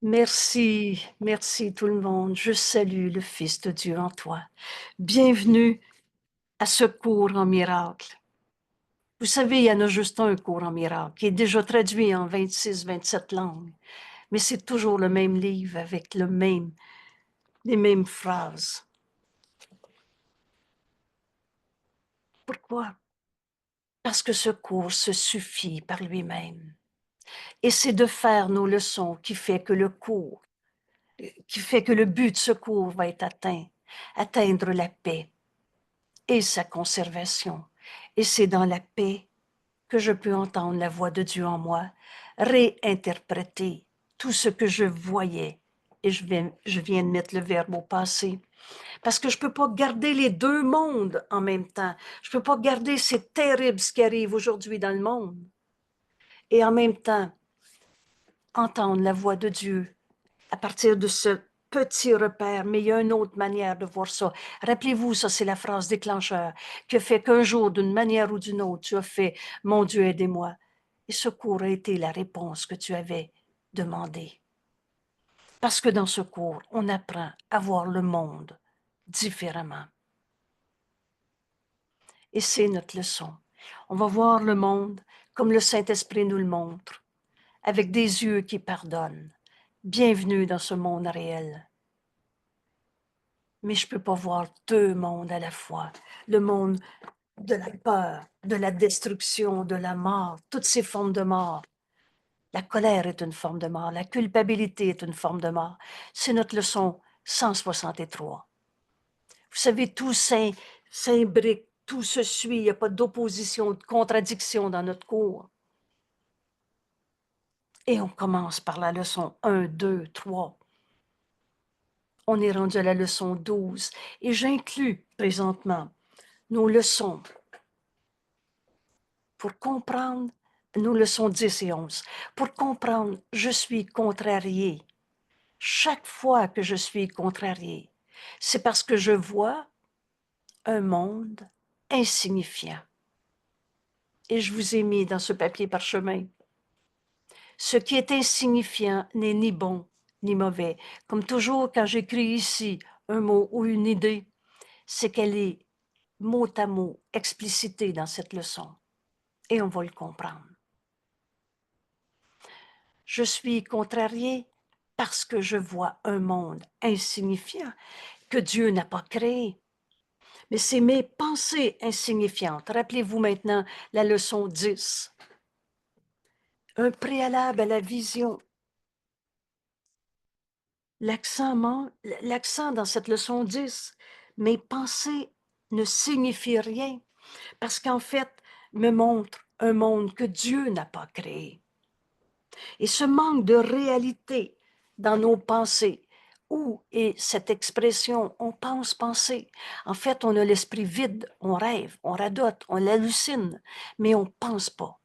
Merci, merci tout le monde. Je salue le Fils de Dieu en toi. Bienvenue à ce cours en miracle. Vous savez, il y en a juste un cours en miracle qui est déjà traduit en 26, 27 langues, mais c'est toujours le même livre avec les mêmes phrases. Pourquoi? Parce que ce cours se suffit par lui-même. Et c'est de faire nos leçons qui fait que qui fait que le but de ce cours va être atteint, atteindre la paix et sa conservation. Et c'est dans la paix que je peux entendre la voix de Dieu en moi, réinterpréter tout ce que je voyais. Et je viens de mettre le verbe au passé. Parce que je ne peux pas garder les deux mondes en même temps. Je ne peux pas garder, c'est terrible ce qui arrive aujourd'hui dans le monde. Et en même temps, entendre la voix de Dieu à partir de ce petit repère, mais il y a une autre manière de voir ça. Rappelez-vous, ça c'est la phrase déclencheur qui a fait qu'un jour, d'une manière ou d'une autre, tu as fait « Mon Dieu, aidez-moi ». Et ce cours a été la réponse que tu avais demandée. Parce que dans ce cours, on apprend à voir le monde différemment. Et c'est notre leçon. On va voir le monde comme le Saint-Esprit nous le montre, avec des yeux qui pardonnent. Bienvenue dans ce monde réel. Mais je ne peux pas voir deux mondes à la fois. Le monde de la peur, de la destruction, de la mort, toutes ces formes de mort. La colère est une forme de mort, la culpabilité est une forme de mort. C'est notre leçon 163. Vous savez, tout s'imbrique, tout se suit, il n'y a pas d'opposition, de contradiction dans notre cours. Et on commence par la leçon 1, 2, 3. On est rendu à la leçon 12 et j'inclus présentement nos leçons pour comprendre nos leçons 10 et 11. Pour comprendre, je suis contrarié. Chaque fois que je suis contrarié, c'est parce que je vois un monde insignifiant. Et je vous ai mis dans ce papier parchemin. Ce qui est insignifiant n'est ni bon ni mauvais. Comme toujours, quand j'écris ici un mot ou une idée, c'est qu'elle est mot à mot explicitée dans cette leçon. Et on va le comprendre. Je suis contrarié parce que je vois un monde insignifiant que Dieu n'a pas créé. Mais c'est mes pensées insignifiantes. Rappelez-vous maintenant la leçon 10. Un préalable à la vision. L'accent dans cette leçon 10, mes pensées ne signifient rien parce qu'en fait, me montre un monde que Dieu n'a pas créé. Et ce manque de réalité dans nos pensées, où est cette expression « on pense penser ». En fait, on a l'esprit vide, on rêve, on radote, on hallucine, mais on ne pense pas.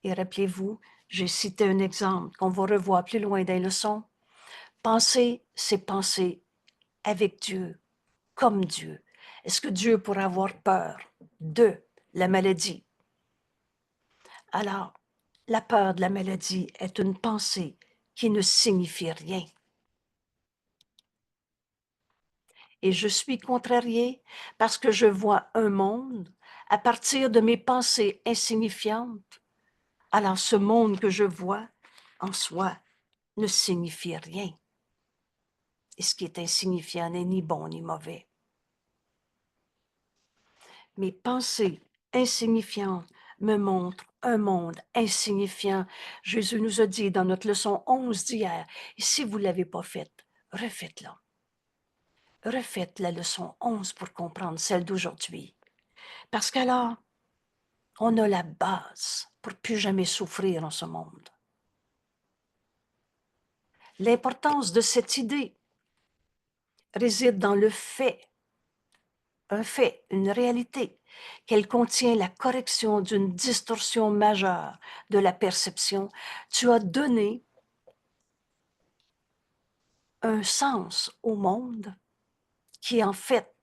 Et rappelez-vous, j'ai cité un exemple qu'on va revoir plus loin dans les leçons. Penser, c'est penser avec Dieu, comme Dieu. Est-ce que Dieu pourrait avoir peur de la maladie? Alors, la peur de la maladie est une pensée qui ne signifie rien. Et je suis contrariée parce que je vois un monde à partir de mes pensées insignifiantes. Alors ce monde que je vois en soi ne signifie rien. Et ce qui est insignifiant n'est ni bon ni mauvais. Mes pensées insignifiantes me montrent un monde insignifiant. Jésus nous a dit dans notre leçon 11 d'hier, et si vous ne l'avez pas faite, refaites-la. Refaites la leçon 11 pour comprendre celle d'aujourd'hui. Parce qu'alors, on a la base pour plus jamais souffrir en ce monde. L'importance de cette idée réside dans le fait, un fait, une réalité, qu'elle contient la correction d'une distorsion majeure de la perception. Tu as donné un sens au monde qui en fait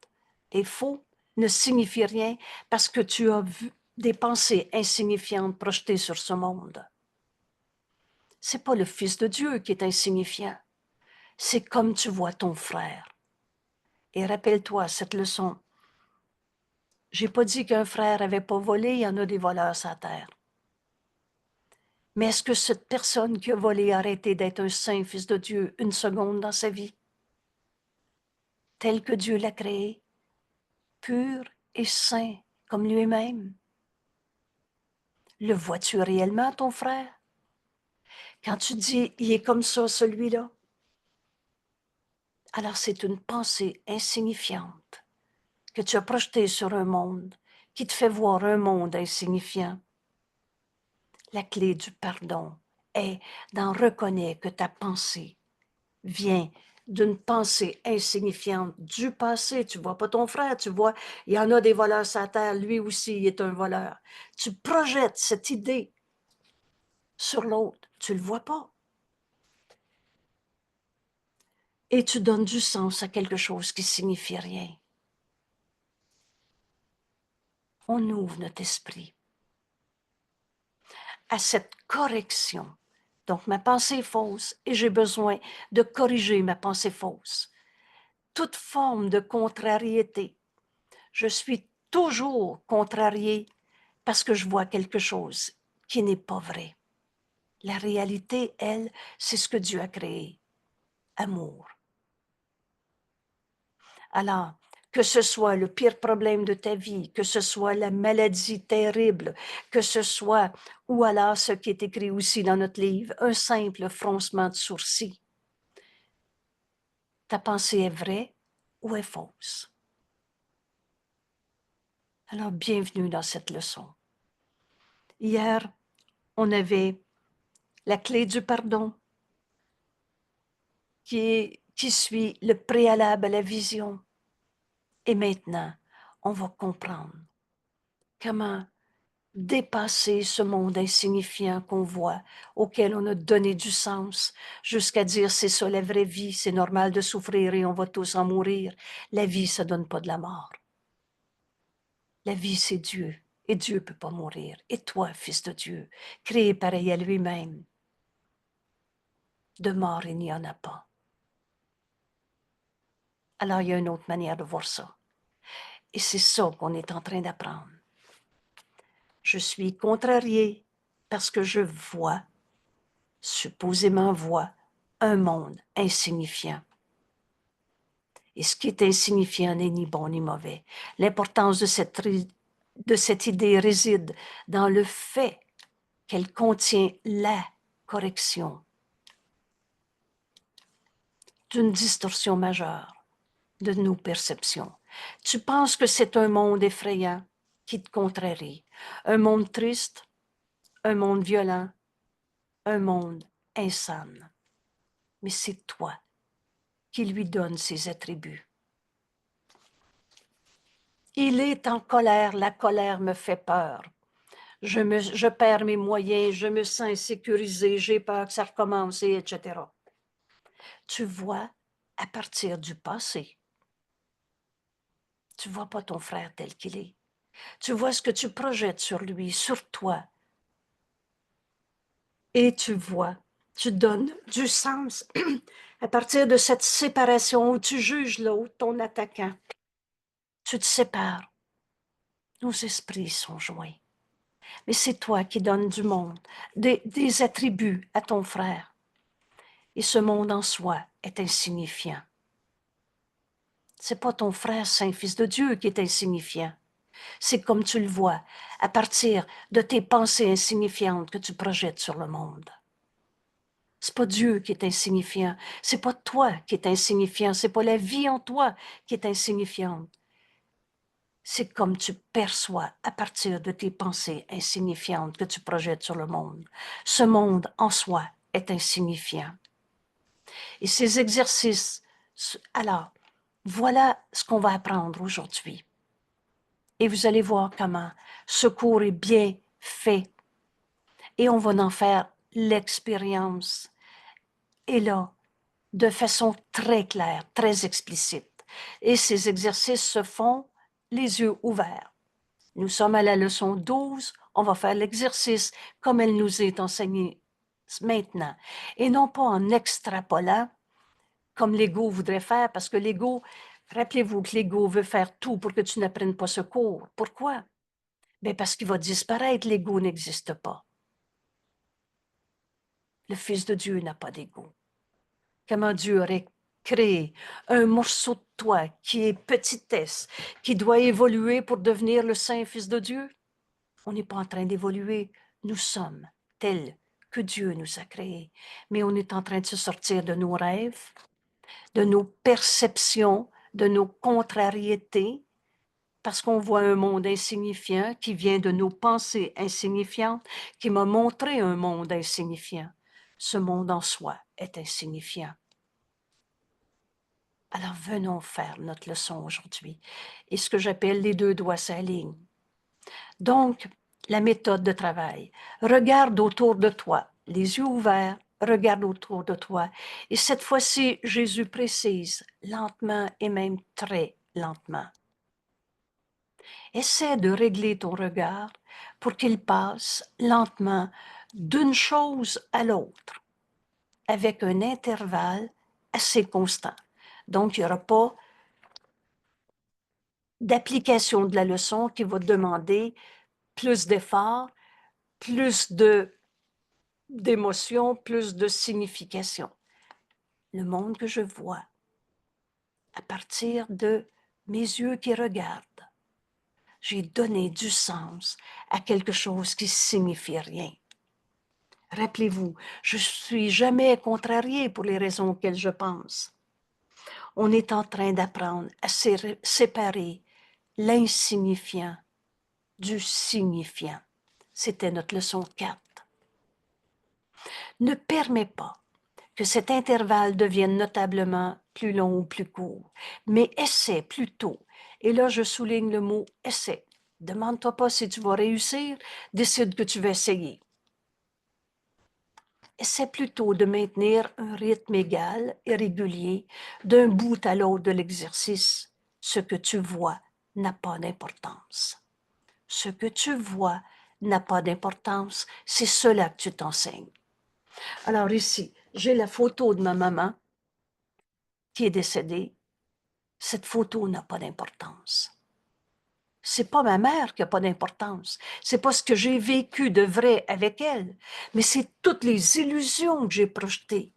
est faux, ne signifie rien parce que tu as vu des pensées insignifiantes projetées sur ce monde. C'est pas le Fils de Dieu qui est insignifiant. C'est comme tu vois ton frère. Et rappelle-toi cette leçon. J'ai pas dit qu'un frère avait pas volé, il y en a des voleurs sur la terre. Mais est-ce que cette personne qui a volé a arrêté d'être un saint Fils de Dieu une seconde dans sa vie? Tel que Dieu l'a créé, pur et saint comme lui-même. Le vois-tu réellement, ton frère? Quand tu dis, il est comme ça, celui-là, alors c'est une pensée insignifiante que tu as projetée sur un monde qui te fait voir un monde insignifiant. La clé du pardon est d'en reconnaître que ta pensée vient d'une pensée insignifiante du passé. Tu vois pas ton frère, tu vois, il y en a des voleurs sur la terre, lui aussi il est un voleur. Tu projettes cette idée sur l'autre, tu le vois pas. Et tu donnes du sens à quelque chose qui signifie rien. On ouvre notre esprit à cette correction. Donc, ma pensée est fausse et j'ai besoin de corriger ma pensée fausse. Toute forme de contrariété. Je suis toujours contrariée parce que je vois quelque chose qui n'est pas vrai. La réalité, elle, c'est ce que Dieu a créé. Amour. Alors, que ce soit le pire problème de ta vie, que ce soit la maladie terrible, que ce soit, ou alors ce qui est écrit aussi dans notre livre, un simple froncement de sourcils. Ta pensée est vraie ou est fausse? Alors, bienvenue dans cette leçon. Hier, on avait la clé du pardon qui suit le préalable à la vision. Et maintenant, on va comprendre comment dépasser ce monde insignifiant qu'on voit, auquel on a donné du sens, jusqu'à dire c'est ça la vraie vie, c'est normal de souffrir et on va tous en mourir. La vie, ça donne pas de la mort. La vie, c'est Dieu, et Dieu peut pas mourir. Et toi, fils de Dieu, créé pareil à lui-même, de mort, il n'y en a pas. Alors, il y a une autre manière de voir ça. Et c'est ça qu'on est en train d'apprendre. Je suis contrariée parce que je vois, supposément vois, un monde insignifiant. Et ce qui est insignifiant n'est ni bon ni mauvais. L'importance de cette idée réside dans le fait qu'elle contient la correction d'une distorsion majeure de nos perceptions. Tu penses que c'est un monde effrayant qui te contrarie, un monde triste, un monde violent, un monde insane. Mais c'est toi qui lui donne ses attributs. Il est en colère, la colère me fait peur. Je perds mes moyens, je me sens insécurisée, j'ai peur que ça recommence, etc. Tu vois à partir du passé. Tu vois pas ton frère tel qu'il est. Tu vois ce que tu projettes sur lui, sur toi. Et tu vois, tu donnes du sens à partir de cette séparation où tu juges l'autre, ton attaquant. Tu te sépares. Nos esprits sont joints. Mais c'est toi qui donnes du monde, des attributs à ton frère. Et ce monde en soi est insignifiant. C'est pas ton frère, saint fils de Dieu, qui est insignifiant. C'est comme tu le vois, à partir de tes pensées insignifiantes que tu projettes sur le monde. C'est pas Dieu qui est insignifiant. C'est pas toi qui est insignifiant. C'est pas la vie en toi qui est insignifiante. C'est comme tu perçois à partir de tes pensées insignifiantes que tu projettes sur le monde. Ce monde en soi est insignifiant. Et ces exercices, alors, voilà ce qu'on va apprendre aujourd'hui. Et vous allez voir comment ce cours est bien fait. Et on va en faire l'expérience. Et là, de façon très claire, très explicite. Et ces exercices se font les yeux ouverts. Nous sommes à la leçon 12, on va faire l'exercice comme elle nous est enseignée maintenant, et non pas en extrapolant comme l'ego voudrait faire, parce que l'ego, rappelez-vous que l'ego veut faire tout pour que tu n'apprennes pas ce cours. Pourquoi? Bien, parce qu'il va disparaître, l'ego n'existe pas. Le Fils de Dieu n'a pas d'ego. Comment Dieu aurait créé un morceau de toi qui est petitesse, qui doit évoluer pour devenir le Saint Fils de Dieu? On n'est pas en train d'évoluer. Nous sommes tels que Dieu nous a créés. Mais on est en train de se sortir de nos rêves, de nos perceptions, de nos contrariétés, parce qu'on voit un monde insignifiant qui vient de nos pensées insignifiantes, qui m'a montré un monde insignifiant. Ce monde en soi est insignifiant. Alors venons faire notre leçon aujourd'hui. Et ce que j'appelle les deux doigts s'alignent. Donc, la méthode de travail. Regarde autour de toi, les yeux ouverts, regarde autour de toi. Et cette fois-ci, Jésus précise, lentement et même très lentement. Essaie de régler ton regard pour qu'il passe lentement d'une chose à l'autre, avec un intervalle assez constant. Donc, il n'y aura pas d'application de la leçon qui va demander plus d'efforts, plus d'émotion, plus de signification. Le monde que je vois, à partir de mes yeux qui regardent, j'ai donné du sens à quelque chose qui signifie rien. Rappelez-vous, je ne suis jamais contrariée pour les raisons auxquelles je pense. On est en train d'apprendre à séparer l'insignifiant du signifiant. C'était notre leçon 4. Ne permets pas que cet intervalle devienne notablement plus long ou plus court, mais essaie plutôt. Et là, je souligne le mot essaie. Demande-toi pas si tu vas réussir, décide que tu vas essayer. Essaie plutôt de maintenir un rythme égal et régulier d'un bout à l'autre de l'exercice. Ce que tu vois n'a pas d'importance. Ce que tu vois n'a pas d'importance, c'est cela que tu t'enseignes. Alors ici, j'ai la photo de ma maman qui est décédée. Cette photo n'a pas d'importance. C'est pas ma mère qui n'a pas d'importance. C'est pas ce que j'ai vécu de vrai avec elle, mais c'est toutes les illusions que j'ai projetées.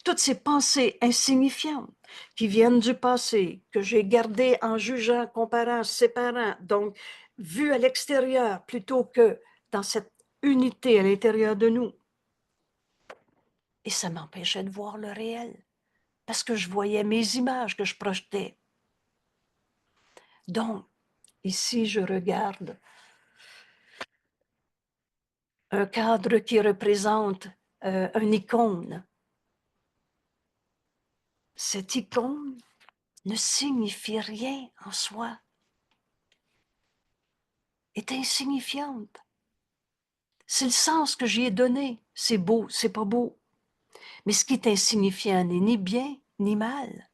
Toutes ces pensées insignifiantes qui viennent du passé, que j'ai gardées en jugeant, comparant, séparant, donc vues à l'extérieur plutôt que dans cette unité à l'intérieur de nous. Et ça m'empêchait de voir le réel, parce que je voyais mes images que je projetais. Donc, ici, je regarde un cadre qui représente une icône. Cette icône ne signifie rien en soi, est insignifiante. C'est le sens que j'y ai donné. C'est beau, c'est pas beau. Mais ce qui est insignifiant n'est ni bien ni mal.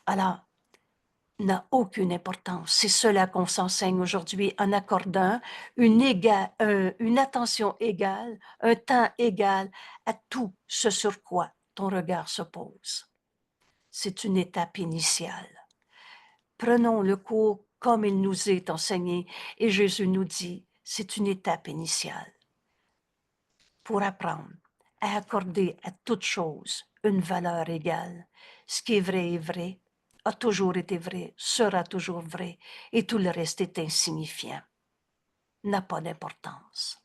Alors, n'a aucune importance. C'est cela qu'on s'enseigne aujourd'hui en accordant une attention égale, un temps égal à tout ce sur quoi ton regard se pose. C'est une étape initiale. Prenons le cours comme il nous est enseigné et Jésus nous dit, c'est une étape initiale pour apprendre à accorder à toute chose une valeur égale. Ce qui est vrai, a toujours été vrai, sera toujours vrai, et tout le reste est insignifiant, n'a pas d'importance.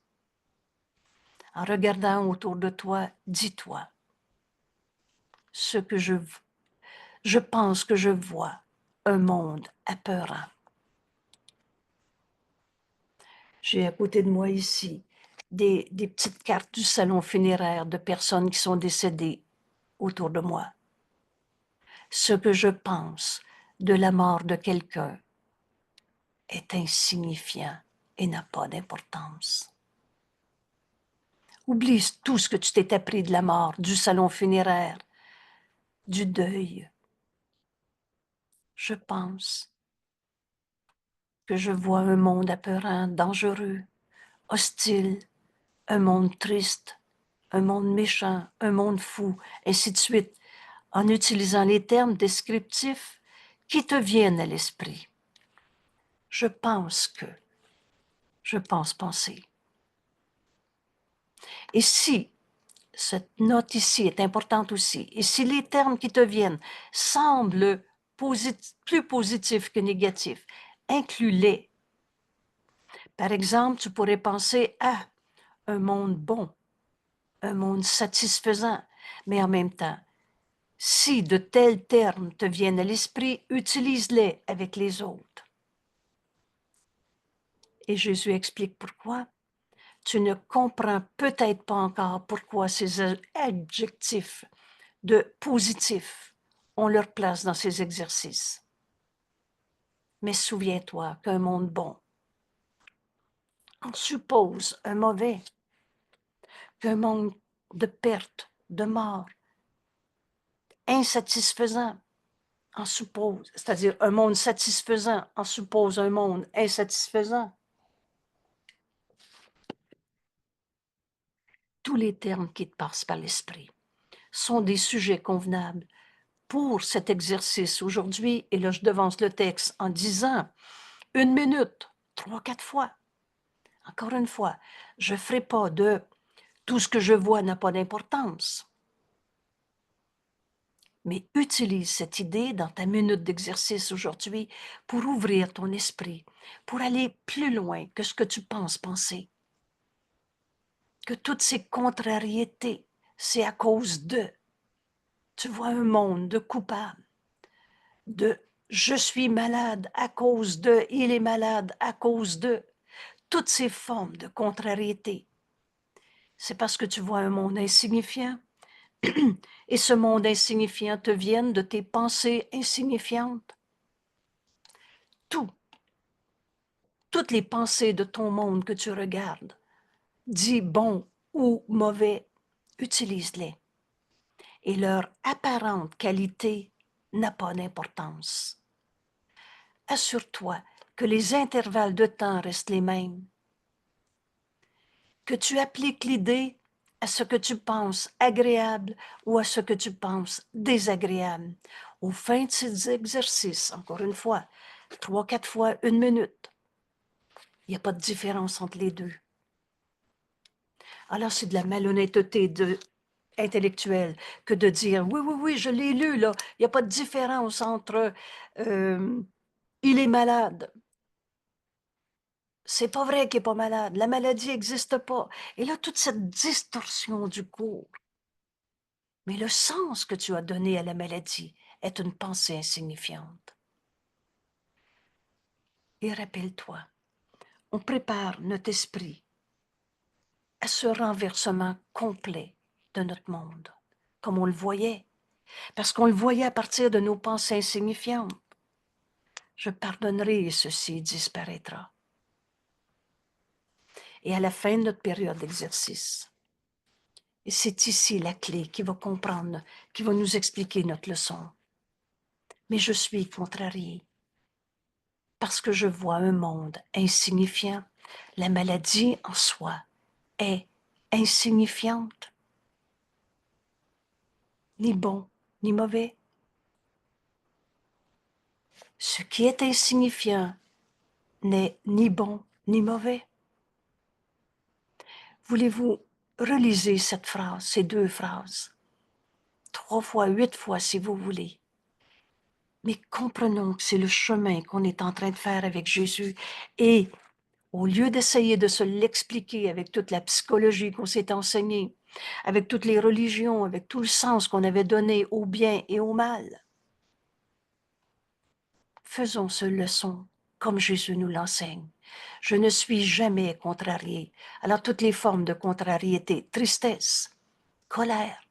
En regardant autour de toi, dis-toi, ce que je pense que je vois un monde apeurant. J'ai à côté de moi ici des petites cartes du salon funéraire de personnes qui sont décédées autour de moi. Ce que je pense de la mort de quelqu'un est insignifiant et n'a pas d'importance. Oublie tout ce que tu t'es appris de la mort, du salon funéraire, du deuil. Je pense que je vois un monde apeurant, dangereux, hostile, un monde triste, un monde méchant, un monde fou, ainsi de suite, en utilisant les termes descriptifs qui te viennent à l'esprit. Je pense penser. Et si, cette note ici est importante aussi, et si les termes qui te viennent semblent plus positifs que négatifs, inclus-les. Par exemple, tu pourrais penser à un monde bon, un monde satisfaisant, mais en même temps, si de tels termes te viennent à l'esprit, utilise-les avec les autres. Et Jésus explique pourquoi. Tu ne comprends peut-être pas encore pourquoi ces adjectifs de positifs ont leur place dans ces exercices. Mais souviens-toi qu'un monde bon en suppose un mauvais, qu'un monde de perte, de mort, insatisfaisant en suppose, c'est-à-dire un monde satisfaisant en suppose un monde insatisfaisant. Tous les termes qui te passent par l'esprit sont des sujets convenables pour cet exercice aujourd'hui. Et là, je devance le texte en disant 1 minute, 3-4 fois. Encore une fois, je ne ferai pas de tout ce que je vois n'a pas d'importance. Mais utilise cette idée dans ta minute d'exercice aujourd'hui pour ouvrir ton esprit, pour aller plus loin que ce que tu penses penser. Que toutes ces contrariétés, c'est à cause de. Tu vois un monde de coupables, de je suis malade à cause de, il est malade à cause de. Toutes ces formes de contrariété, c'est parce que tu vois un monde insignifiant et ce monde insignifiant te vient de tes pensées insignifiantes. Toutes les pensées de ton monde que tu regardes, dis bon ou mauvais, utilise-les. Et leur apparente qualité n'a pas d'importance. Assure-toi que les intervalles de temps restent les mêmes, que tu appliques l'idée à ce que tu penses agréable ou à ce que tu penses désagréable. Au fin de ces exercices, encore une fois, 3-4 fois 1 minute, il n'y a pas de différence entre les deux. Alors, c'est de la malhonnêteté intellectuelle que de dire « Oui, je l'ai lu, là. Il n'y a pas de différence entre il est malade. C'est pas vrai qu'il n'est pas malade. La maladie n'existe pas. » Et là, toute cette distorsion du cours. Mais le sens que tu as donné à la maladie est une pensée insignifiante. Et rappelle-toi, on prépare notre esprit à ce renversement complet de notre monde, comme on le voyait, parce qu'on le voyait à partir de nos pensées insignifiantes. Je pardonnerai et ceci disparaîtra. Et à la fin de notre période d'exercice, et c'est ici la clé qui va comprendre, qui va nous expliquer notre leçon. Mais je suis contrariée parce que je vois un monde insignifiant. La maladie en soi est insignifiante, ni bon ni mauvais. Ce qui est insignifiant n'est ni bon ni mauvais. Voulez-vous reliser cette phrase, ces 2 phrases, 3 fois, 8 fois si vous voulez. Mais comprenons que c'est le chemin qu'on est en train de faire avec Jésus. Et au lieu d'essayer de se l'expliquer avec toute la psychologie qu'on s'est enseignée, avec toutes les religions, avec tout le sens qu'on avait donné au bien et au mal, faisons ce leçon comme Jésus nous l'enseigne. Je ne suis jamais contrarié. Alors toutes les formes de contrariété, tristesse, colère,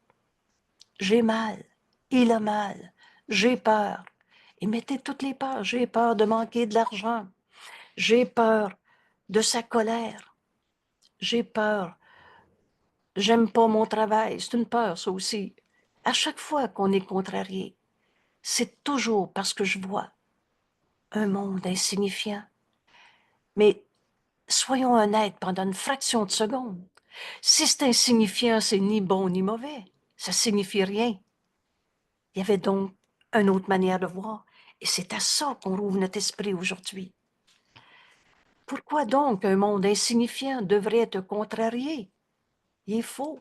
j'ai mal, il a mal, j'ai peur. Et mettez toutes les peurs. J'ai peur de manquer de l'argent. J'ai peur de sa colère. J'ai peur. J'aime pas mon travail. C'est une peur, ça aussi. À chaque fois qu'on est contrarié, c'est toujours parce que je vois un monde insignifiant. Mais soyons honnêtes pendant une fraction de seconde. Si c'est insignifiant, c'est ni bon ni mauvais. Ça signifie rien. Il y avait donc une autre manière de voir. Et c'est à ça qu'on rouvre notre esprit aujourd'hui. Pourquoi donc un monde insignifiant devrait te contrarier? Il est faux.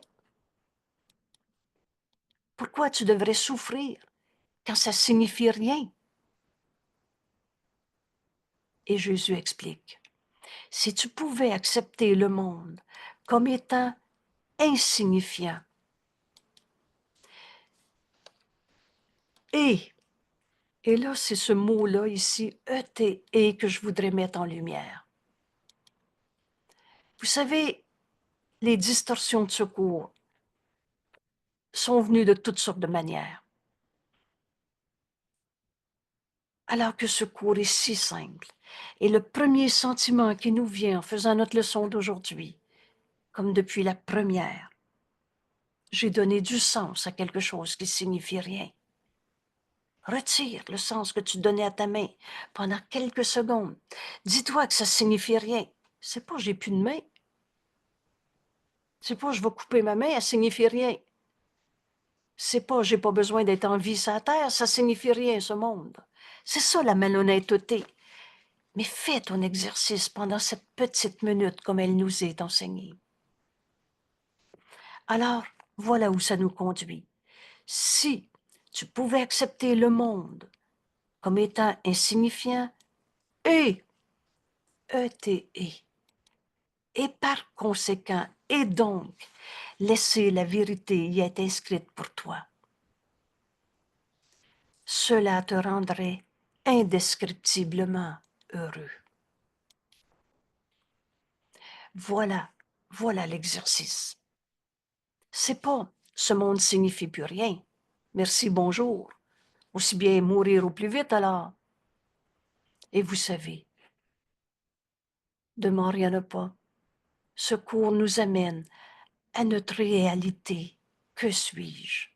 Pourquoi tu devrais souffrir quand ça signifie rien? Et Jésus explique, si tu pouvais accepter le monde comme étant insignifiant et là c'est ce mot-là ici, E-T-E, que je voudrais mettre en lumière. Vous savez, les distorsions de secours sont venues de toutes sortes de manières. Alors que ce cours est si simple. Et le premier sentiment qui nous vient en faisant notre leçon d'aujourd'hui, comme depuis la première, j'ai donné du sens à quelque chose qui signifie rien. Retire le sens que tu donnais à ta main pendant quelques secondes. Dis-toi que ça signifie rien. C'est pas j'ai plus de main. C'est pas je vais couper ma main, elle signifie rien. C'est pas j'ai pas besoin d'être en vie sur la terre, ça signifie rien ce monde. C'est ça la malhonnêteté. Mais fais ton exercice pendant cette petite minute comme elle nous est enseignée. Alors, voilà où ça nous conduit. Si tu pouvais accepter le monde comme étant insignifiant et E-T-E, et par conséquent, et donc, laisser la vérité y être inscrite pour toi, cela te rendrait indescriptiblement heureux. Voilà l'exercice. C'est pas ce monde signifie plus rien. Merci, bonjour. Aussi bien mourir au plus vite alors. Et vous savez, de mort, il n'y en a pas. Ce cours nous amène à notre réalité. Que suis-je?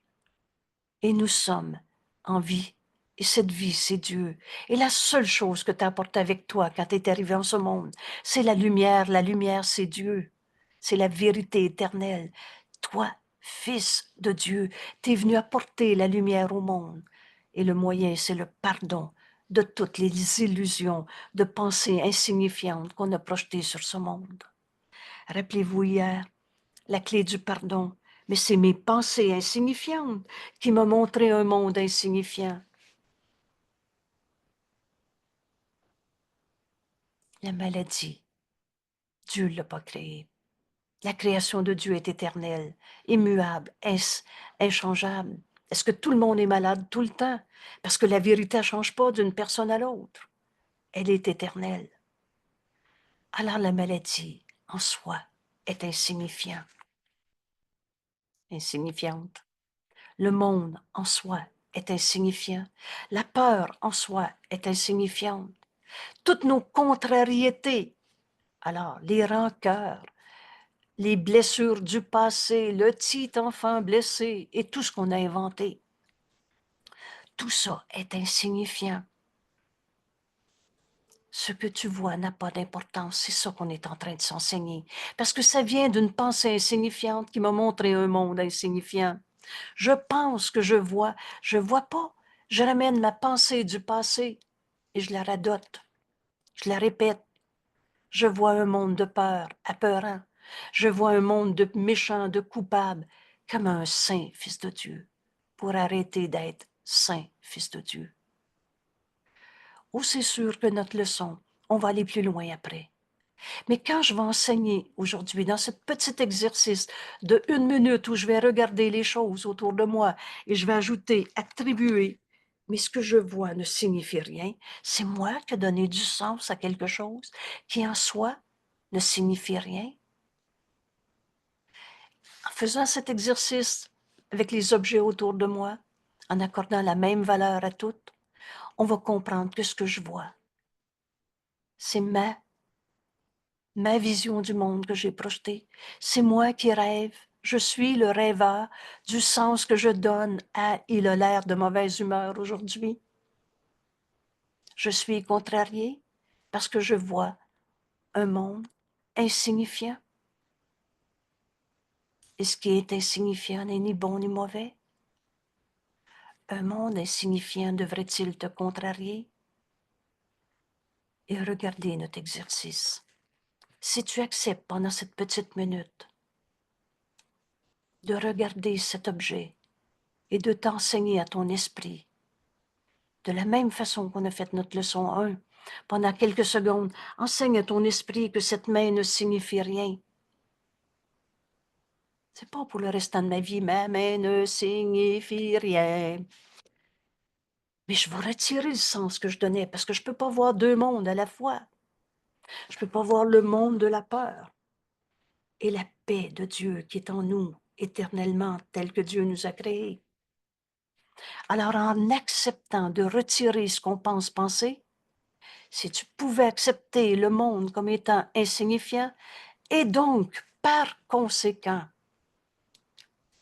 Et nous sommes en vie. Et cette vie, c'est Dieu. Et la seule chose que tu as apportée avec toi quand tu es arrivé en ce monde, c'est la lumière. La lumière, c'est Dieu. C'est la vérité éternelle. Toi, fils de Dieu, tu es venu apporter la lumière au monde. Et le moyen, c'est le pardon de toutes les illusions, de pensées insignifiantes qu'on a projetées sur ce monde. Rappelez-vous hier, la clé du pardon, mais c'est mes pensées insignifiantes qui m'ont montré un monde insignifiant. La maladie, Dieu ne l'a pas créée. La création de Dieu est éternelle, immuable, inchangeable. Est-ce que tout le monde est malade tout le temps? Parce que la vérité ne change pas d'une personne à l'autre. Elle est éternelle. Alors la maladie, en soi, est insignifiante. Le monde, en soi, est insignifiant. La peur, en soi, est insignifiante. Toutes nos contrariétés, alors les rancœurs, les blessures du passé, le petit enfant blessé et tout ce qu'on a inventé, tout ça est insignifiant. Ce que tu vois n'a pas d'importance, c'est ça qu'on est en train de s'enseigner. Parce que ça vient d'une pensée insignifiante qui m'a montré un monde insignifiant. Je pense que je vois pas. Je ramène ma pensée du passé et je la radote, je la répète. Je vois un monde de peur, apeurant. Je vois un monde de méchants, de coupables, comme un saint fils de Dieu, pour arrêter d'être saint fils de Dieu. Oh, c'est sûr que notre leçon, on va aller plus loin après. Mais quand je vais enseigner aujourd'hui, dans ce petit exercice de 1 minute où je vais regarder les choses autour de moi et je vais ajouter, attribuer, mais ce que je vois ne signifie rien, c'est moi qui ai donné du sens à quelque chose qui en soi ne signifie rien. En faisant cet exercice avec les objets autour de moi, en accordant la même valeur à toutes, on va comprendre que ce que je vois, c'est ma vision du monde que j'ai projetée. C'est moi qui rêve. Je suis le rêveur du sens que je donne à « il a l'air de mauvaise humeur aujourd'hui ». Je suis contrariée parce que je vois un monde insignifiant. Et ce qui est insignifiant n'est ni bon ni mauvais. Un monde insignifiant devrait-il te contrarier? Et regardez notre exercice. Si tu acceptes pendant cette petite minute de regarder cet objet et de t'enseigner à ton esprit, de la même façon qu'on a fait notre leçon 1, pendant quelques secondes, enseigne à ton esprit que cette main ne signifie rien. C'est pas pour le restant de ma vie, ma main ne signifie rien. Mais je vais retirer le sens que je donnais parce que je peux pas voir deux mondes à la fois. Je peux pas voir le monde de la peur et la paix de Dieu qui est en nous éternellement tel que Dieu nous a créés. Alors en acceptant de retirer ce qu'on pense penser, si tu pouvais accepter le monde comme étant insignifiant et donc par conséquent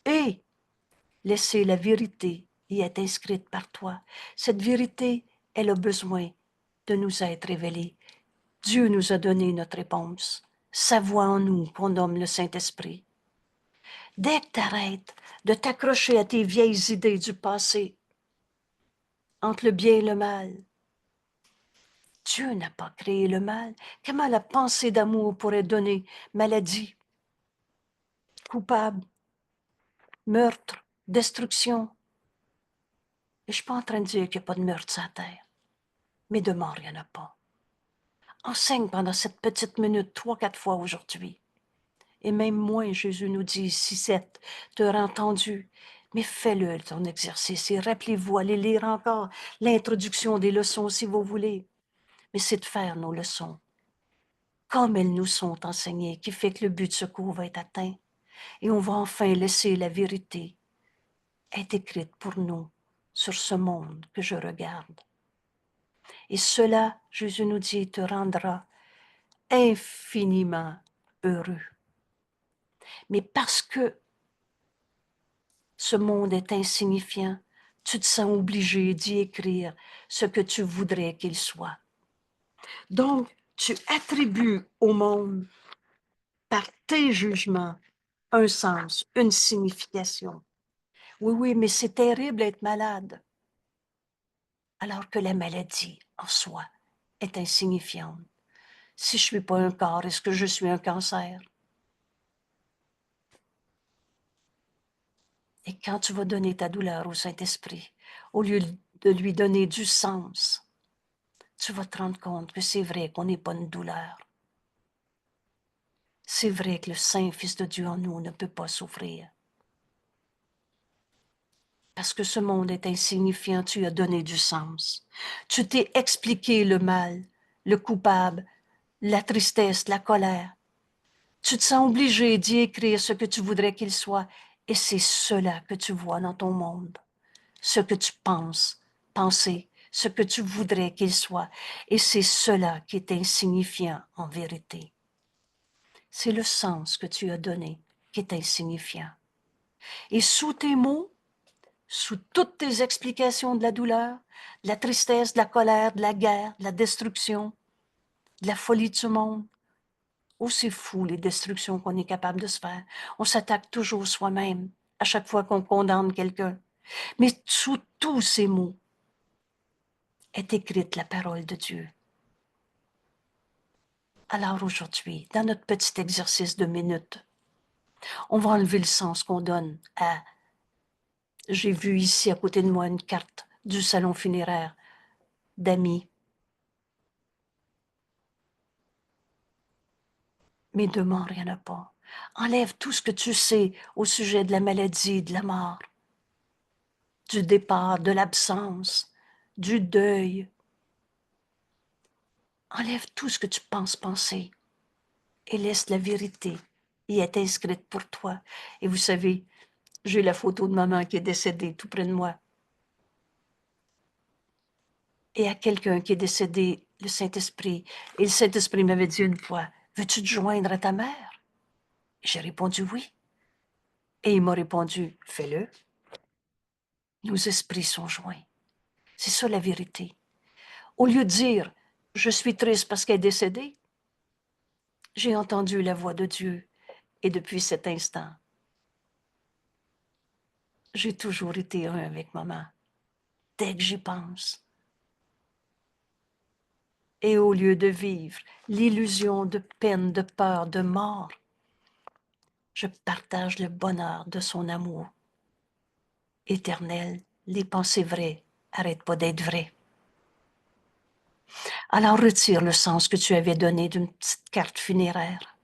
et laisser la vérité y être inscrite par toi, cette vérité, elle a besoin de nous être révélée. Dieu nous a donné notre réponse, sa voix en nous qu'on nomme le Saint-Esprit. Dès que tu arrêtes de t'accrocher à tes vieilles idées du passé, entre le bien et le mal, Dieu n'a pas créé le mal. Comment la pensée d'amour pourrait donner maladie, coupable, meurtre, destruction? Et je ne suis pas en train de dire qu'il n'y a pas de meurtre sur la terre, mais de mort, il n'y en a pas. Enseigne pendant cette petite minute 3-4 fois aujourd'hui. Et même moins, Jésus nous dit, si c'est te entendu, mais fais-le ton exercice et rappelez-vous, allez lire encore l'introduction des leçons si vous voulez. Mais c'est de faire nos leçons comme elles nous sont enseignées, qui fait que le but de secours va être atteint. Et on va enfin laisser la vérité être écrite pour nous sur ce monde que je regarde. Et cela, Jésus nous dit, te rendra infiniment heureux. Mais parce que ce monde est insignifiant, tu te sens obligé d'y écrire ce que tu voudrais qu'il soit. Donc, tu attribues au monde, par tes jugements, un sens, une signification. Oui, oui, mais c'est terrible d'être malade, alors que la maladie en soi est insignifiante. Si je ne suis pas un corps, est-ce que je suis un cancer? Et quand tu vas donner ta douleur au Saint-Esprit, au lieu de lui donner du sens, tu vas te rendre compte que c'est vrai qu'on n'est pas une douleur. C'est vrai que le Saint-Fils de Dieu en nous ne peut pas souffrir. Parce que ce monde est insignifiant, tu as donné du sens. Tu t'es expliqué le mal, le coupable, la tristesse, la colère. Tu te sens obligé d'y écrire ce que tu voudrais qu'il soit, et c'est cela que tu vois dans ton monde. Ce que tu penses, penser, ce que tu voudrais qu'il soit, et c'est cela qui est insignifiant en vérité. C'est le sens que tu as donné qui est insignifiant. Et sous tes mots, sous toutes tes explications de la douleur, de la tristesse, de la colère, de la guerre, de la destruction, de la folie de ce monde, oh, c'est fou les destructions qu'on est capable de se faire. On s'attaque toujours soi-même à chaque fois qu'on condamne quelqu'un. Mais sous tous ces mots est écrite la parole de Dieu. Alors aujourd'hui, dans notre petit exercice de minute, on va enlever le sens qu'on donne à « j'ai vu ici à côté de moi une carte du salon funéraire d'amis ». Mais de mort, il n'y en a pas. Enlève tout ce que tu sais au sujet de la maladie, de la mort, du départ, de l'absence, du deuil. Enlève tout ce que tu penses penser et laisse la vérité y être inscrite pour toi. Et vous savez, j'ai la photo de maman qui est décédée tout près de moi. Et à quelqu'un qui est décédé, le Saint-Esprit. Et le Saint-Esprit m'avait dit une fois, « Veux-tu te joindre à ta mère? » J'ai répondu oui. Et il m'a répondu, « Fais-le. » Nos esprits sont joints. C'est ça la vérité. Au lieu de dire, « Je suis triste parce qu'elle est décédée », j'ai entendu la voix de Dieu. Et depuis cet instant, J'ai toujours été un avec maman, dès que j'y pense. Et au lieu de vivre l'illusion de peine, de peur, de mort, je partage le bonheur de son amour éternel. Les pensées vraies arrêtent pas d'être vraies. Alors retire le sens que tu avais donné d'une petite carte funéraire.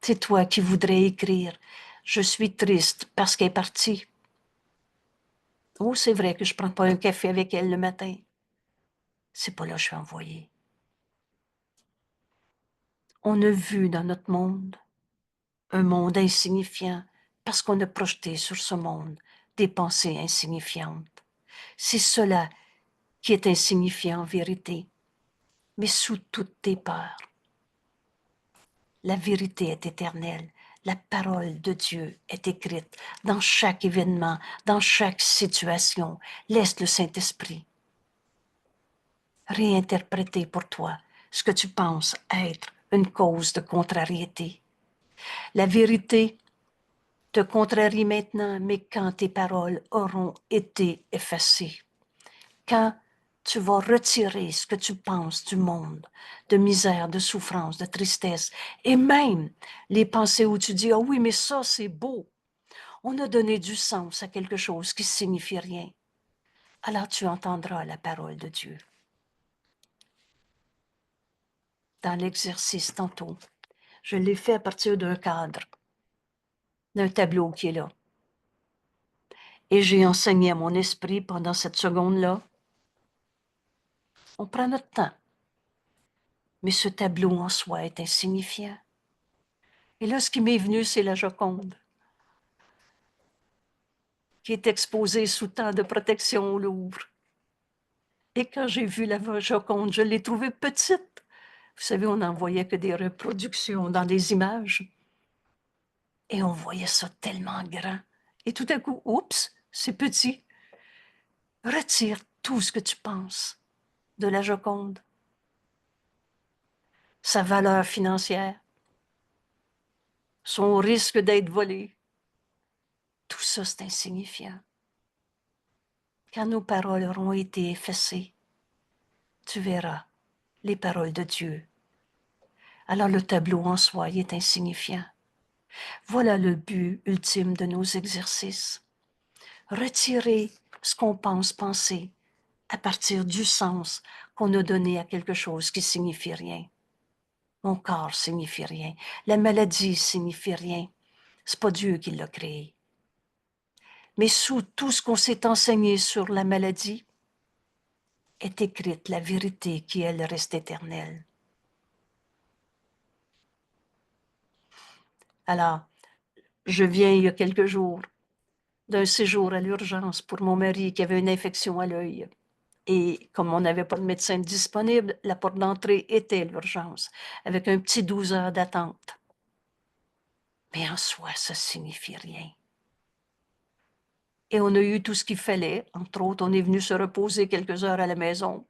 C'est toi qui voudrais écrire « Je suis triste parce qu'elle est partie ». Oh, c'est vrai que je prends pas un café avec elle le matin. C'est pas là que je suis envoyée. On a vu dans notre monde un monde insignifiant parce qu'on a projeté sur ce monde des pensées insignifiantes. C'est cela qui est insignifiant en vérité, mais sous toutes tes peurs. La vérité est éternelle. La parole de Dieu est écrite dans chaque événement, dans chaque situation. Laisse le Saint-Esprit réinterpréter pour toi ce que tu penses être une cause de contrariété. La vérité te contrarie maintenant, mais quand tes paroles auront été effacées, quand tu vas retirer ce que tu penses du monde, de misère, de souffrance, de tristesse, et même les pensées où tu dis « Ah oui, mais ça, c'est beau ». On a donné du sens à quelque chose qui ne signifie rien. Alors tu entendras la parole de Dieu. Dans l'exercice tantôt, je l'ai fait à partir d'un cadre, d'un tableau qui est là. Et j'ai enseigné à mon esprit pendant cette seconde-là. On prend notre temps. Mais ce tableau en soi est insignifiant. Et là, ce qui m'est venu, c'est la Joconde, qui est exposée sous tant de protection au Louvre. Et quand j'ai vu la Joconde, je l'ai trouvée petite. Vous savez, on n'en voyait que des reproductions dans des images. Et on voyait ça tellement grand. Et tout à coup, oups, c'est petit. Retire tout ce que tu penses de la Joconde. Sa valeur financière, son risque d'être volé. Tout ça, c'est insignifiant. Quand nos paroles auront été effacées, tu verras les paroles de Dieu. Alors le tableau en soi est insignifiant. Voilà le but ultime de nos exercices. Retirer ce qu'on pense penser à partir du sens qu'on a donné à quelque chose qui signifie rien. Mon corps signifie rien. La maladie signifie rien. C'est pas Dieu qui l'a créé. Mais sous tout ce qu'on s'est enseigné sur la maladie est écrite la vérité qui, elle, reste éternelle. Alors, je viens il y a quelques jours d'un séjour à l'urgence pour mon mari qui avait une infection à l'œil. Et comme on n'avait pas de médecin disponible, la porte d'entrée était l'urgence, avec un petit 12 heures d'attente. Mais en soi, ça ne signifie rien. Et on a eu tout ce qu'il fallait. Entre autres, on est venu se reposer quelques heures à la maison,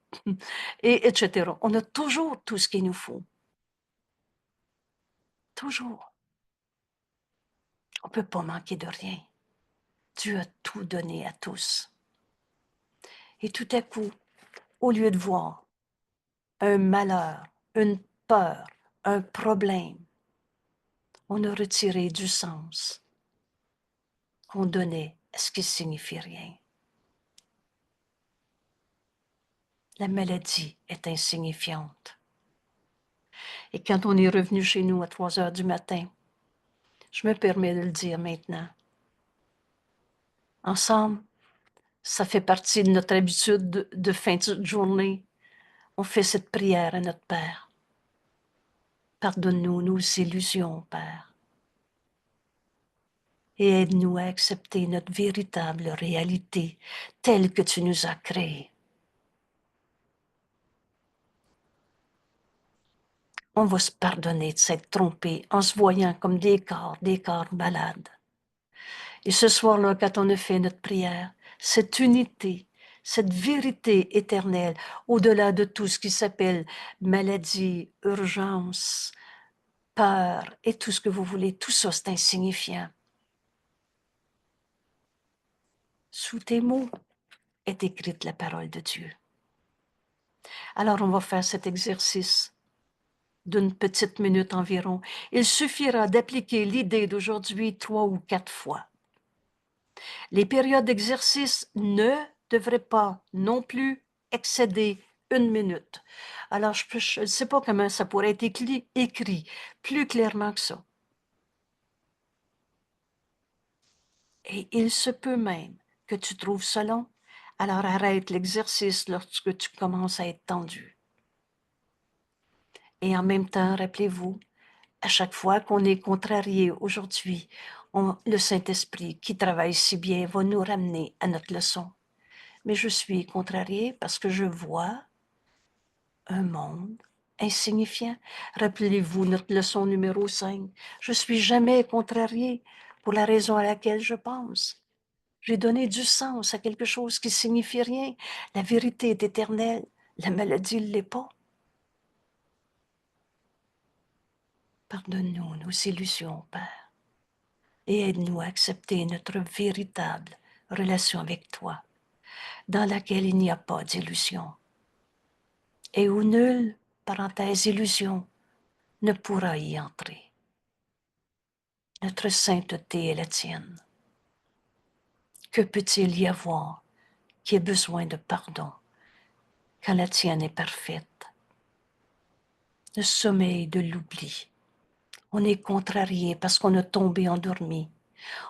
et etc. On a toujours tout ce qu'il nous faut. Toujours. On ne peut pas manquer de rien. Dieu a tout donné à tous. Et tout à coup, au lieu de voir un malheur, une peur, un problème, on a retiré du sens qu'on donnait à ce qui ne signifie rien. La maladie est insignifiante. Et quand on est revenu chez nous à 3 heures du matin, je me permets de le dire maintenant, ensemble, ça fait partie de notre habitude de fin de journée. On fait cette prière à notre Père. Pardonne-nous nos illusions, Père, et aide-nous à accepter notre véritable réalité telle que tu nous as créée. On va se pardonner de s'être trompé en se voyant comme des corps malades. Et ce soir-là, quand on a fait notre prière, cette unité, cette vérité éternelle, au-delà de tout ce qui s'appelle maladie, urgence, peur et tout ce que vous voulez, tout ça c'est insignifiant. Sous tes mots est écrite la parole de Dieu. Alors, on va faire cet exercice d'une petite minute environ. Il suffira d'appliquer l'idée d'aujourd'hui 3 ou 4 fois. Les périodes d'exercice ne devraient pas non plus excéder 1 minute. Alors, je ne sais pas comment ça pourrait être écrit plus clairement que ça. Et il se peut même que tu trouves ça long, alors arrête l'exercice lorsque tu commences à être tendu. Et en même temps, rappelez-vous, à chaque fois qu'on est contrarié aujourd'hui, le Saint-Esprit qui travaille si bien va nous ramener à notre leçon. Mais je suis contrarié parce que je vois un monde insignifiant. Rappelez-vous notre leçon numéro 5. Je suis jamais contrarié pour la raison à laquelle je pense. J'ai donné du sens à quelque chose qui signifie rien. La vérité est éternelle. La maladie ne l'est pas. Pardonne-nous nos illusions, Père, et aide-nous à accepter notre véritable relation avec toi, dans laquelle il n'y a pas d'illusion, et où nulle, parenthèse, illusion, ne pourra y entrer. Notre sainteté est la tienne. Que peut-il y avoir qui ait besoin de pardon quand la tienne est parfaite? Le sommeil de l'oubli. On est contrarié parce qu'on a tombé endormi.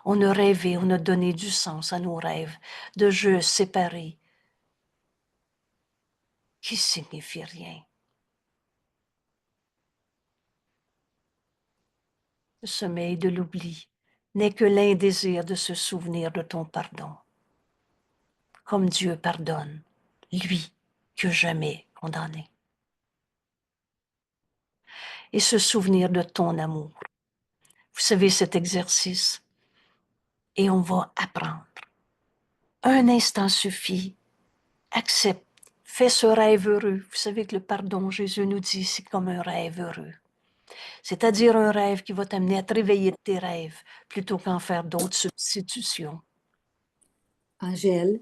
On a rêvé, on a donné du sens à nos rêves de jeux séparés qui signifient rien. Le sommeil de l'oubli n'est que l'indésir de se souvenir de ton pardon. Comme Dieu pardonne, lui que jamais condamné. Et se souvenir de ton amour. Vous savez cet exercice, et on va apprendre. Un instant suffit. Accepte. Fais ce rêve heureux. Vous savez que le pardon, Jésus nous dit, c'est comme un rêve heureux. C'est-à-dire un rêve qui va t'amener à te réveiller de tes rêves plutôt qu'en faire d'autres substitutions. Angèle,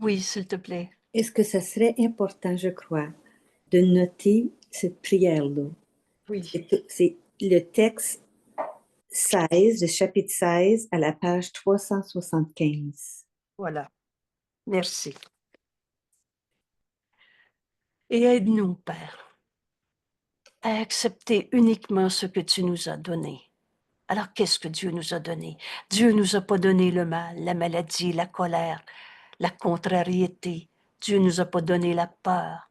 Oui, s'il te plaît. est-ce que ça serait important, je crois, de noter cette prière-là? Oui. C'est le texte 16, le chapitre 16 à la page 375. Voilà. Merci. Et aide-nous, Père, à accepter uniquement ce que tu nous as donné. Alors, qu'est-ce que Dieu nous a donné? Dieu ne nous a pas donné le mal, la maladie, la colère, la contrariété. Dieu ne nous a pas donné la peur.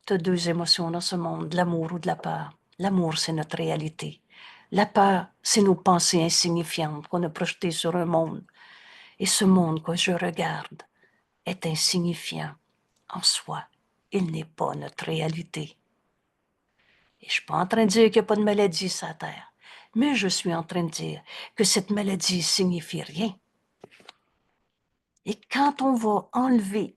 Tu as 2 émotions dans ce monde, l'amour ou de la peur. L'amour, c'est notre réalité. La peur, c'est nos pensées insignifiantes qu'on a projetées sur un monde. Et ce monde que je regarde est insignifiant en soi. Il n'est pas notre réalité. Et je ne suis pas en train de dire qu'il n'y a pas de maladie sur la Terre, mais je suis en train de dire que cette maladie signifie rien. Et quand on va enlever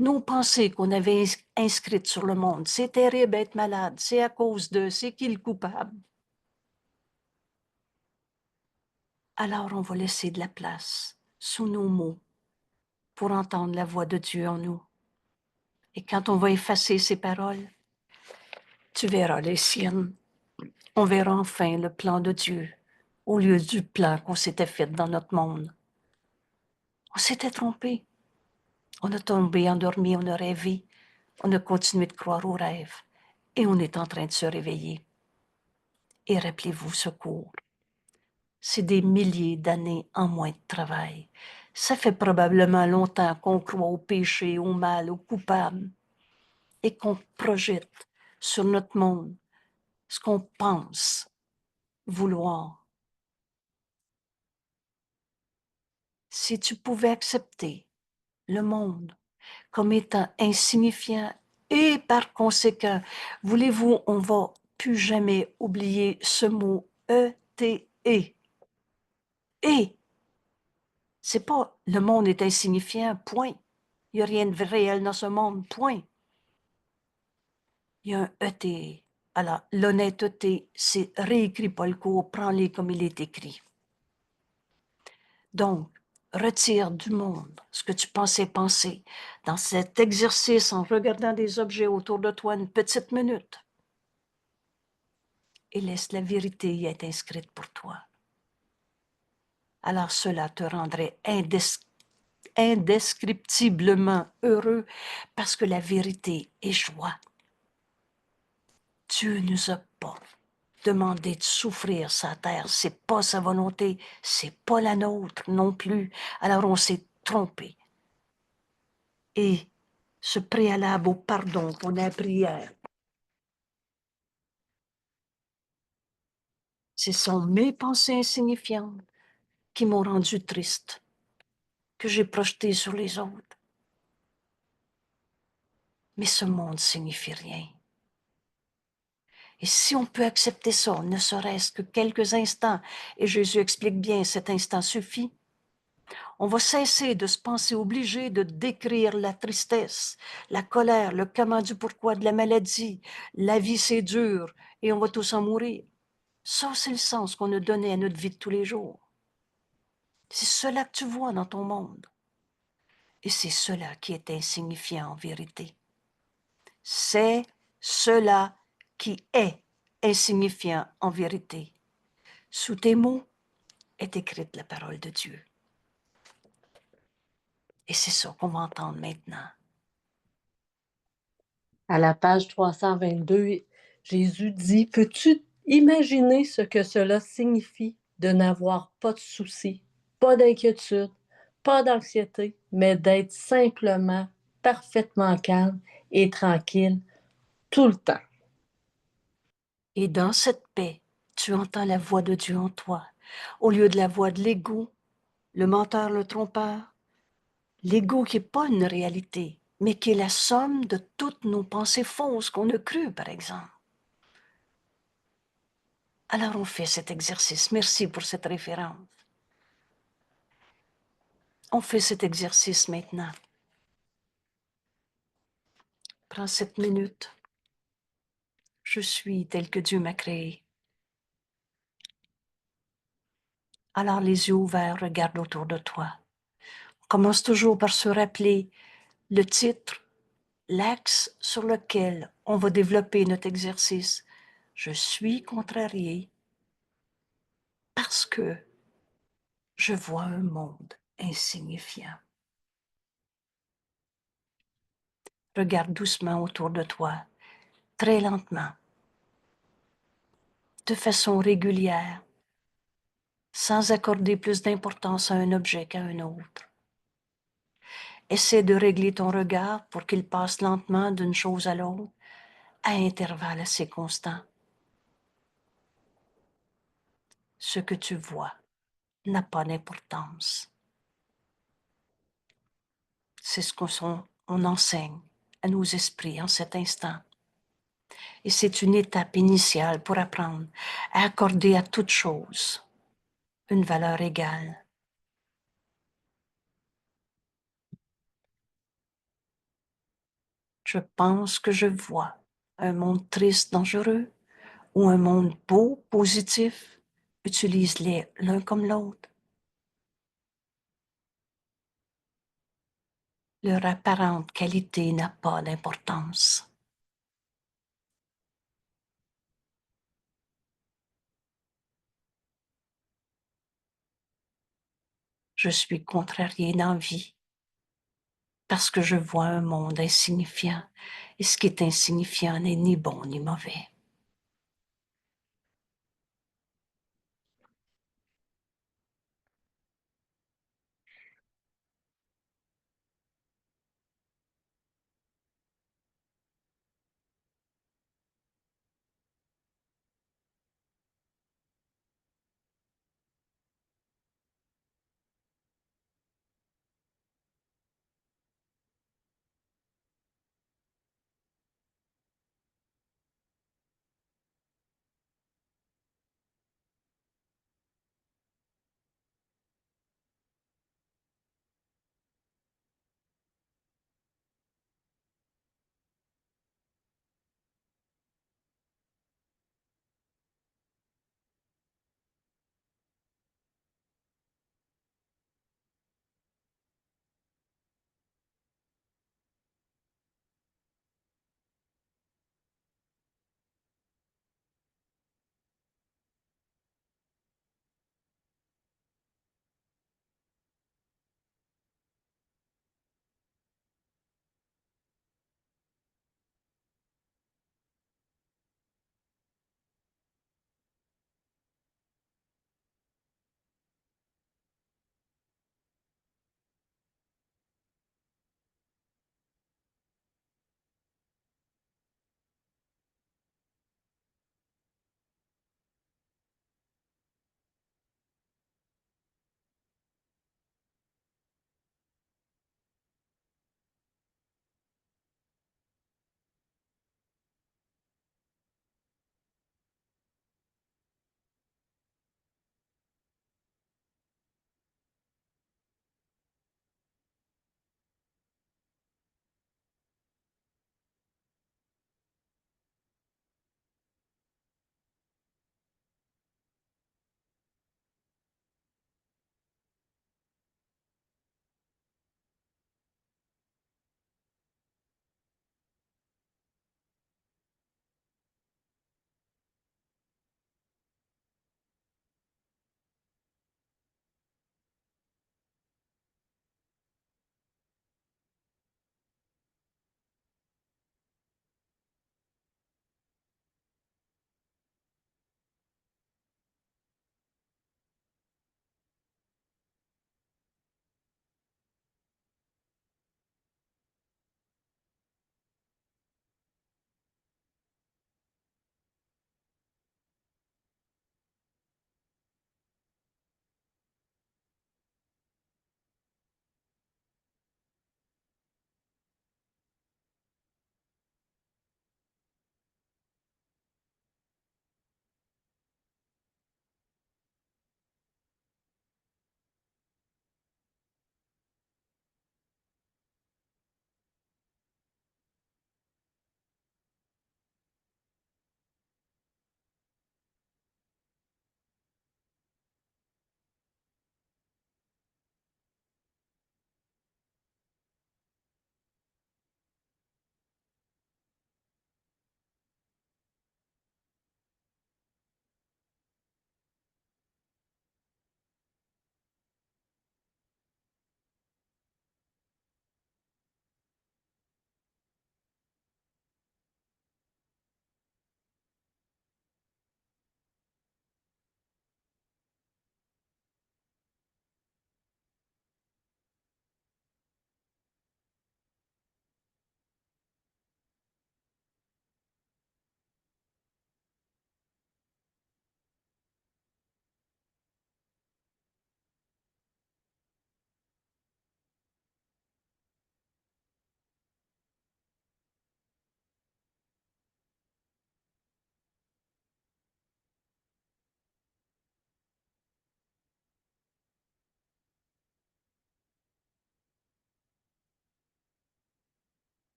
nos pensées qu'on avait inscrites sur le monde, c'est terrible être malade, c'est à cause de, c'est qui le coupable? Alors on va laisser de la place sous nos mots pour entendre la voix de Dieu en nous. Et quand on va effacer ces paroles, tu verras les siennes. On verra enfin le plan de Dieu au lieu du plan qu'on s'était fait dans notre monde. On s'était trompé. On a tombé endormi, on a rêvé, on a continué de croire aux rêves et on est en train de se réveiller. Et rappelez-vous ce cours. C'est des milliers d'années en moins de travail. Ça fait probablement longtemps qu'on croit au péché, au mal, au coupable et qu'on projette sur notre monde ce qu'on pense vouloir. Si tu pouvais accepter le monde comme étant insignifiant et par conséquent, voulez-vous, on ne va plus jamais oublier ce mot E-T-E. Et, c'est pas le monde est insignifiant, point. Il n'y a rien de réel dans ce monde, point. Il y a un E-T-E. Alors, l'honnêteté, c'est réécrit pas le cours, prends-les comme il est écrit. Donc, retire du monde ce que tu pensais penser dans cet exercice en regardant des objets autour de toi une petite minute et laisse la vérité y être inscrite pour toi. Alors cela te rendrait indescriptiblement heureux parce que la vérité est joie. Dieu ne nous a pas demandé de souffrir sa terre, c'est pas sa volonté, c'est pas la nôtre non plus. Alors on s'est trompé. Et ce préalable au pardon pour la prière, ce sont mes pensées insignifiantes qui m'ont rendu triste, que j'ai projeté sur les autres. Mais ce monde signifie rien. Et si on peut accepter ça, ne serait-ce que quelques instants, et Jésus explique bien, cet instant suffit, on va cesser de se penser obligé de décrire la tristesse, la colère, le comment du pourquoi de la maladie. La vie, c'est dur et on va tous en mourir. Ça, c'est le sens qu'on a donné à notre vie de tous les jours. C'est cela que tu vois dans ton monde. Et c'est cela qui est insignifiant en vérité. C'est cela qui est insignifiant en vérité. Sous tes mots est écrite la parole de Dieu. Et c'est ça qu'on va entendre maintenant. À la page 322, Jésus dit, peux-tu imaginer ce que cela signifie de n'avoir pas de soucis, pas d'inquiétude, pas d'anxiété, mais d'être simplement parfaitement calme et tranquille tout le temps? Et dans cette paix, tu entends la voix de Dieu en toi, au lieu de la voix de l'ego, le menteur, le trompeur. L'ego qui n'est pas une réalité, mais qui est la somme de toutes nos pensées fausses qu'on a crues, par exemple. Alors on fait cet exercice. Merci pour cette référence. On fait cet exercice maintenant. Prends 7 minutes. Je suis tel que Dieu m'a créé. Alors les yeux ouverts, regarde autour de toi. On commence toujours par se rappeler le titre, l'axe sur lequel on va développer notre exercice. Je suis contrarié parce que je vois un monde insignifiant. Regarde doucement autour de toi, très lentement, de façon régulière, sans accorder plus d'importance à un objet qu'à un autre. Essaie de régler ton regard pour qu'il passe lentement d'une chose à l'autre, à intervalles assez constants. Ce que tu vois n'a pas d'importance. C'est ce qu'on enseigne à nos esprits en cet instant. Et c'est une étape initiale pour apprendre à accorder à toute chose une valeur égale. Je pense que je vois un monde triste, dangereux, ou un monde beau, positif. Utilise-les l'un comme l'autre. Leur apparente qualité n'a pas d'importance. Je suis contrariée d'envie parce que je vois un monde insignifiant et ce qui est insignifiant n'est ni bon ni mauvais.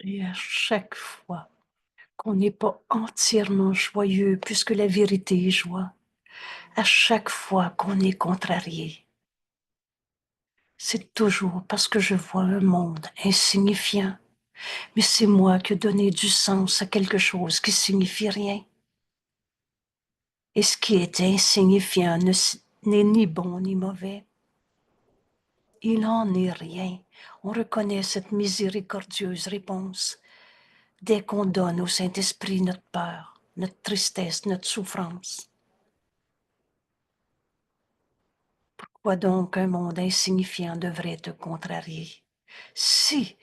Et à chaque fois qu'on n'est pas entièrement joyeux, puisque la vérité est joie, à chaque fois qu'on est contrarié, c'est toujours parce que je vois un monde insignifiant, mais c'est moi qui ai donné du sens à quelque chose qui signifie rien. Et ce qui est insignifiant n'est ni bon ni mauvais. Il n'en est rien. On reconnaît cette miséricordieuse réponse dès qu'on donne au Saint-Esprit notre peur, notre tristesse, notre souffrance. Pourquoi donc un monde insignifiant devrait te contrarier? Si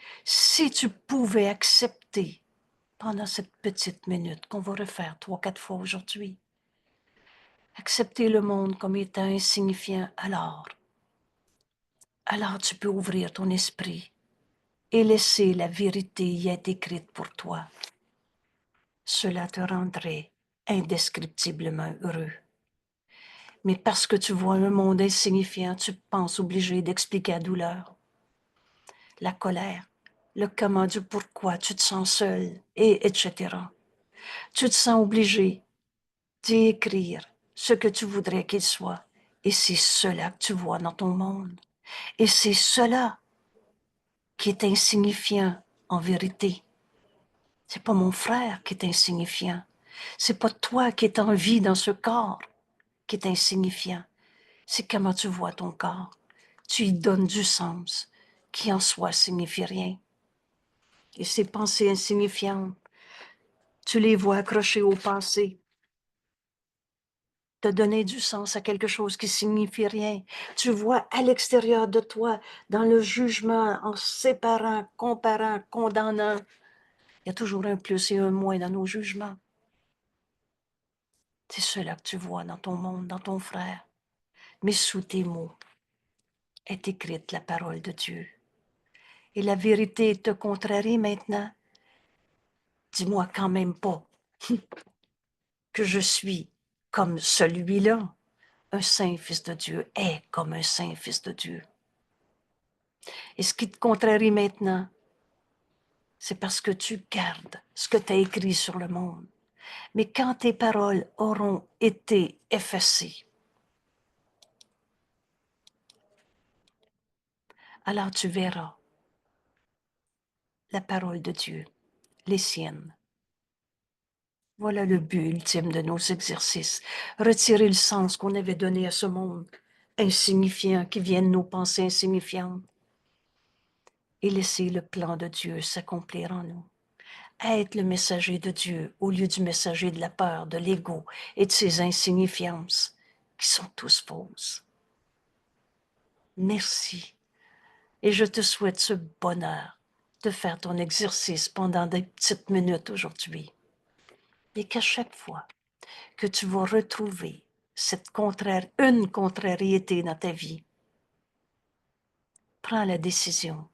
tu pouvais accepter pendant cette petite minute qu'on va refaire 3-4 fois aujourd'hui, accepter le monde comme étant insignifiant, alors tu peux ouvrir ton esprit et laisser la vérité y être écrite pour toi. Cela te rendrait indescriptiblement heureux. Mais parce que tu vois un monde insignifiant, tu penses obligé d'expliquer la douleur, la colère, le comment du pourquoi, tu te sens seul, et etc. Tu te sens obligé d'y écrire ce que tu voudrais qu'il soit. Et c'est cela que tu vois dans ton monde. Et c'est cela qui est insignifiant en vérité. C'est pas mon frère qui est insignifiant. C'est pas toi qui es en vie dans ce corps qui est insignifiant. C'est comment tu vois ton corps. Tu y donnes du sens qui en soi signifie rien. Et ces pensées insignifiantes, tu les vois accrochées au passé, te donner du sens à quelque chose qui signifie rien. Tu vois à l'extérieur de toi, dans le jugement, en séparant, comparant, condamnant. Il y a toujours un plus et un moins dans nos jugements. C'est cela que tu vois dans ton monde, dans ton frère. Mais sous tes mots est écrite la parole de Dieu. Et la vérité te contrarie maintenant. Dis-moi quand même pas que je suis comme celui-là. Un saint fils de Dieu est comme un saint fils de Dieu. Et ce qui te contrarie maintenant, c'est parce que tu gardes ce que tu as écrit sur le monde. Mais quand tes paroles auront été effacées, alors tu verras la parole de Dieu, les siennes. Voilà le but ultime de nos exercices. Retirer le sens qu'on avait donné à ce monde insignifiant qui vient de nos pensées insignifiantes et laisser le plan de Dieu s'accomplir en nous. Être le messager de Dieu au lieu du messager de la peur, de l'ego et de ses insignifiances qui sont tous fausses. Merci. Et je te souhaite ce bonheur de faire ton exercice pendant des petites minutes aujourd'hui. Et qu'à chaque fois que tu vas retrouver une contrariété dans ta vie, prends la décision,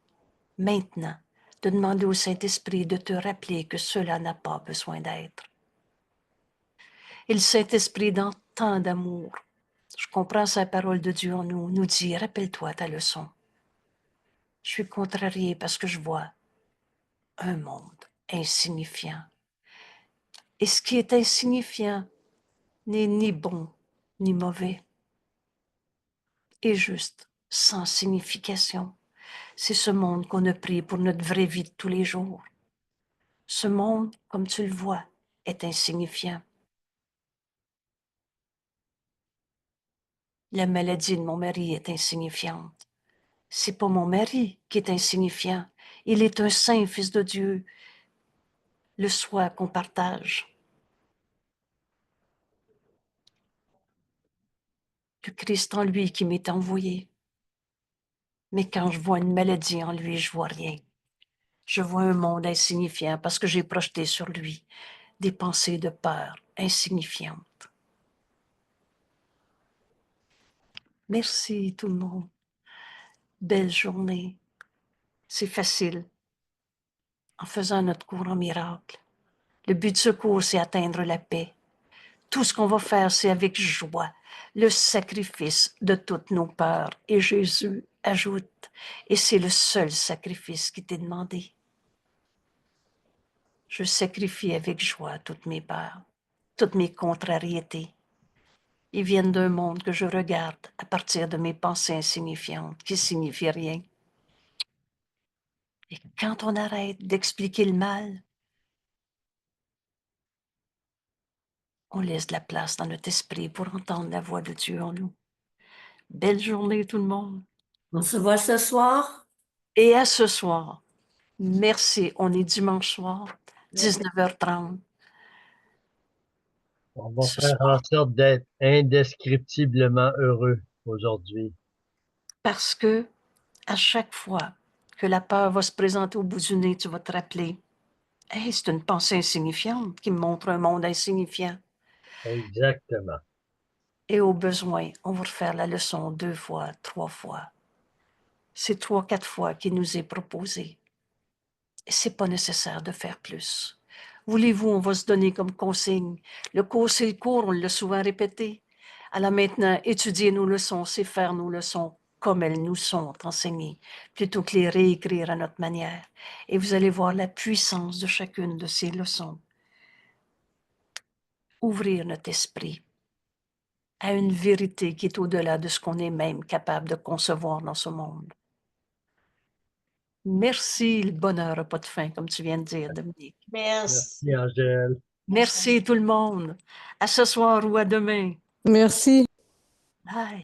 maintenant, de demander au Saint-Esprit de te rappeler que cela n'a pas besoin d'être. Et le Saint-Esprit, dans tant d'amour, je comprends sa parole de Dieu en nous, nous dit, rappelle-toi ta leçon. Je suis contrariée parce que je vois un monde insignifiant. Et ce qui est insignifiant n'est ni bon ni mauvais, et juste, sans signification. C'est ce monde qu'on a pris pour notre vraie vie de tous les jours. Ce monde, comme tu le vois, est insignifiant. La maladie de mon mari est insignifiante. C'est pas mon mari qui est insignifiant. Il est un saint fils de Dieu. Le soi qu'on partage. Le Christ en lui qui m'est envoyé. Mais quand je vois une maladie en lui, je vois rien. Je vois un monde insignifiant parce que j'ai projeté sur lui des pensées de peur insignifiantes. Merci tout le monde. Belle journée. C'est facile en faisant notre cours en miracle. Le but de ce cours, c'est atteindre la paix. Tout ce qu'on va faire, c'est avec joie, le sacrifice de toutes nos peurs. Et Jésus ajoute, et c'est le seul sacrifice qui t'est demandé. Je sacrifie avec joie toutes mes peurs, toutes mes contrariétés. Ils viennent d'un monde que je regarde à partir de mes pensées insignifiantes qui signifient rien. Et quand on arrête d'expliquer le mal, on laisse de la place dans notre esprit pour entendre la voix de Dieu en nous. Belle journée tout le monde. On se voit ce soir. Et à ce soir. Merci. On est dimanche soir, 19h30. On va Ce faire soir. en sorte d'être indescriptiblement heureux aujourd'hui. Parce que à chaque fois que la peur va se présenter au bout du nez, tu vas te rappeler, hey, c'est une pensée insignifiante qui me montre un monde insignifiant. Exactement. Et au besoin, on va refaire la leçon 2 fois, 3 fois. C'est 3, 4 fois qu'il nous est proposé. Et c'est pas nécessaire de faire plus. Voulez-vous, on va se donner comme consigne. Le cours, c'est le cours, on l'a souvent répété. Alors maintenant, étudier nos leçons, c'est faire nos leçons comme elles nous sont enseignées, plutôt que les réécrire à notre manière. Et vous allez voir la puissance de chacune de ces leçons. Ouvrir notre esprit à une vérité qui est au-delà de ce qu'on est même capable de concevoir dans ce monde. Merci, le bonheur n'a pas de fin, comme tu viens de dire, Dominique. Merci. Merci, Angèle. Merci tout le monde. À ce soir ou à demain. Merci. Bye.